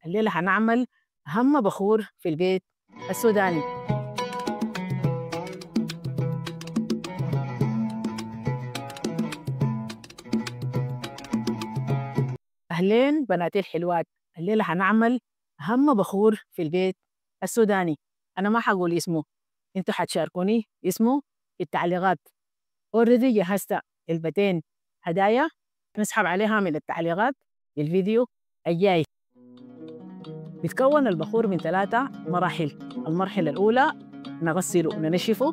الليلة هنعمل أهم بخور في البيت السوداني. أهلين بناتي الحلوات، الليلة هنعمل أهم بخور في البيت السوداني. أنا ما حقول اسمه، انتوا حتشاركوني اسمه في التعليقات. اوريدي جهزت علبتين هدايا نسحب عليها من التعليقات للفيديو الجاي. بيتكون البخور من 3 مراحل. المرحلة الأولى نغسله وننشفه،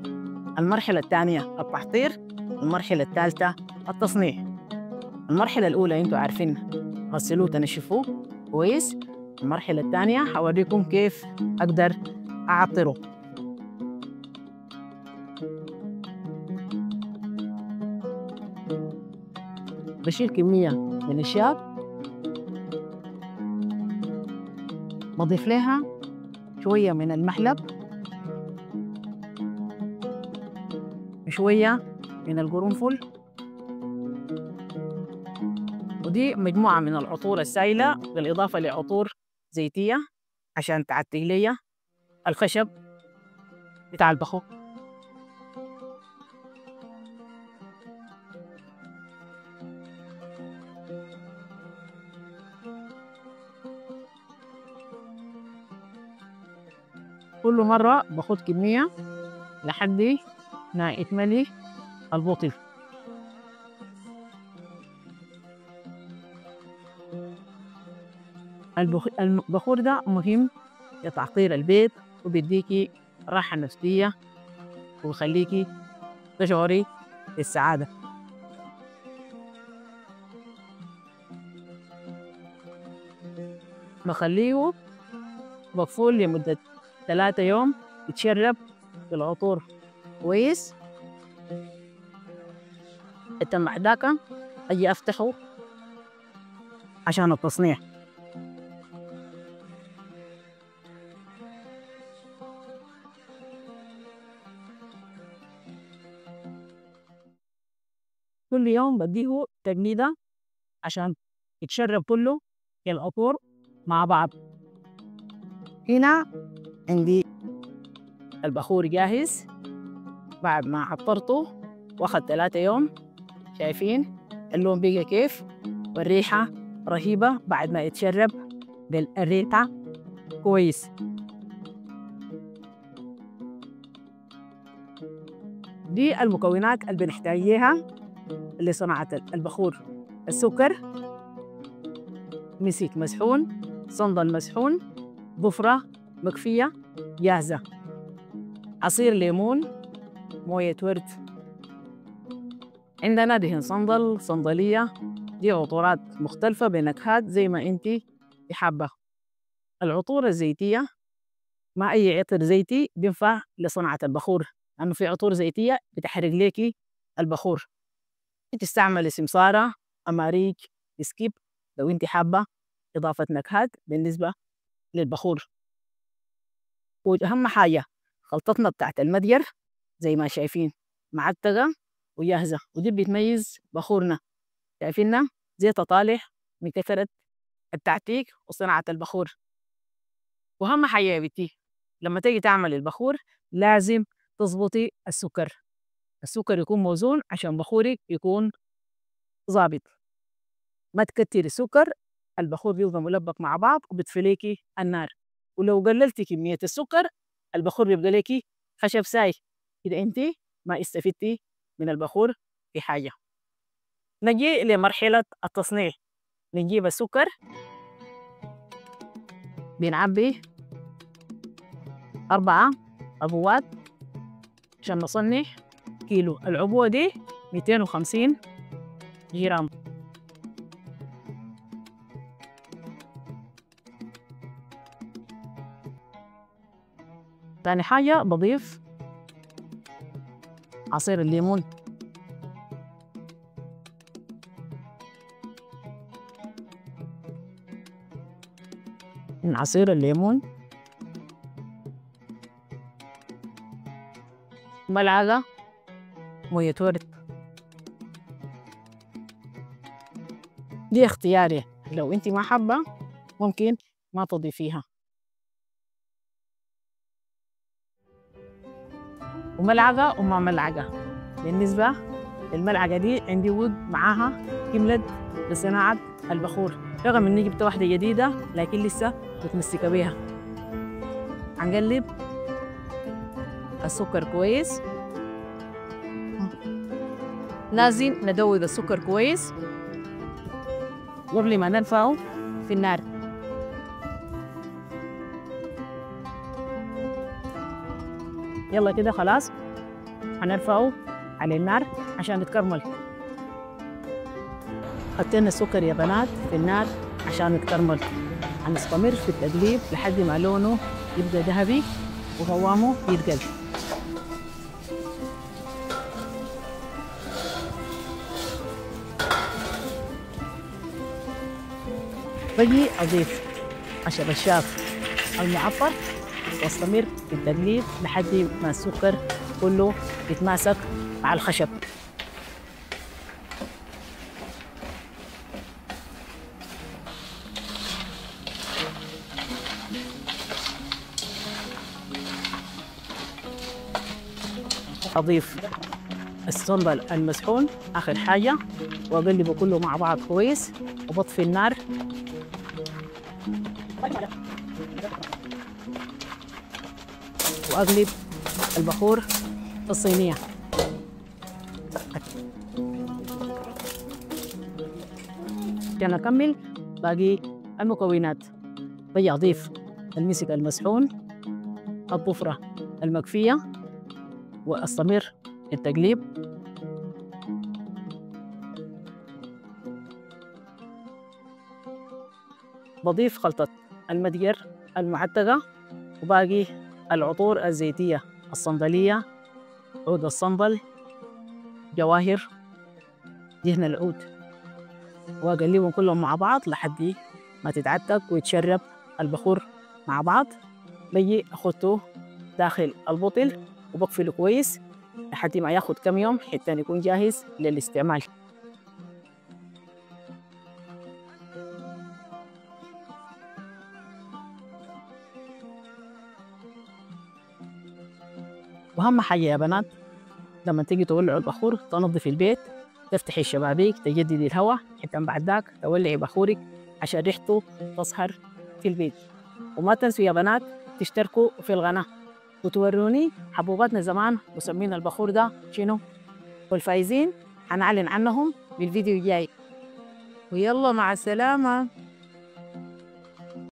المرحلة الثانية التحضير، المرحلة الثالثة التصنيع. المرحلة الأولى انتوا عارفين غسلوه وتنشفوه كويس. المرحلة الثانية حوريكم كيف أقدر أعطره. بشيل كمية من الشاب، بضيف لها شوية من المحلب وشوية من القرنفل، ودي مجموعة من العطور السائلة بالإضافة لعطور زيتية عشان تعطي لي الخشب بتاع البخور. كل مرة باخد كمية لحد ما يتملي البوتل. البخور ده مهم لتعطير البيت وبيديكي راحة نفسية ويخليكي تشعري بالسعادة. بخليه مقفول لمدة 3 يوم يتشرب بالعطور كويس. التمع داك أجي أفتحه عشان التصنيع. كل يوم بديه تجميدة عشان يتشرب كله العطور مع بعض. هنا عندي البخور جاهز بعد ما عطرته واخد 3 يوم. شايفين اللون بيجي كيف، والريحة رهيبة بعد ما يتشرب بالريحة كويس. دي المكونات اللي بنحتاجيها لصناعة البخور: السكر، مسك مسحون، صندل مسحون، ضفرة مكفية جاهزة، عصير ليمون، موية ورد، عندنا دهن صندل، صندلية، دي عطورات مختلفة بنكهات زي ما انتي حابة. العطور الزيتية ما أي عطر زيتي بينفع لصناعة البخور، لأنه في عطور زيتية بتحرق ليكي البخور. تستعملي سمسارة، أماريج، سكيب لو انتي حابة إضافة نكهات بالنسبة للبخور. وأهم حاجة خلطتنا بتاعت المدير زي ما شايفين معتقة وجاهزة، ودي بتميز بخورنا. شايفيننا زيتها طالع من كثرة التعتيك وصناعة البخور. وأهم حاجة يا بنتي لما تيجي تعمل البخور لازم تظبطي السكر. السكر يكون موزون عشان بخورك يكون ظابط. ما تكتري السكر، البخور بيبقى ملبك مع بعض وبتفليكي النار. ولو قللتي كمية السكر البخور بيبقى ليكي خشب ساي، كده انت ما استفدتي من البخور في حاجة. نجي لمرحلة التصنيع. نجيب السكر، بنعبي 4 عبوات عشان نصنع كيلو. العبوة دي 250 جرام. تاني حاجة بضيف عصير الليمون. من عصير الليمون ملعقة موية ورد. دي اختياري، لو انت ما حابة ممكن ما تضيفيها. وملعقة وما ملعقة. بالنسبة للملعقة دي عندي وود معاها كملت لصناعة البخور، رغم إني جبت واحدة جديدة لكن لسه متمسكة بيها. هنقلب السكر كويس، لازم ندوب السكر كويس قبل ما نرفعه في النار. يلا كده خلاص هنرفعه على النار عشان يتكرمل. حطينا السكر يا بنات في النار عشان يتكرمل. هنستمر في التقليب لحد ما لونه يبقى ذهبي وقوامه يتقل. بجي أضيف خشب الشاف المعفر واستمر في التقليب لحد ما السكر كله يتماسك مع الخشب. أضيف الصنبل المسحون آخر حاجة وأقلبه كله مع بعض كويس وبطفي النار. وأقلب البخور في الصينية. عشان أكمل باقي المكونات بجي أضيف المسك المسحون، الضفرة المكفية، وأستمر التقليب. بضيف خلطة المدقر المعتقة وباقي العطور الزيتية الصندلية، عود الصندل، جواهر، دهن العود، وأقلبهم كلهم مع بعض لحد ما تتعتق ويتشرب البخور مع بعض. بجي أخده داخل البطل وبقفله كويس لحد ما ياخد كم يوم حتى يكون جاهز للاستعمال. وأهم حاجة يا بنات لما تيجي تولعوا البخور تنظف البيت، تفتحي الشبابيك، تجددي الهواء، حتى بعد ذاك تولعي بخورك عشان ريحته تصهر في البيت. وما تنسوا يا بنات تشتركوا في القناة وتوروني حبوباتنا زمان مسمين البخور ده شنو، والفايزين هنعلن عنهم بالفيديو الجاي. ويلا مع السلامة.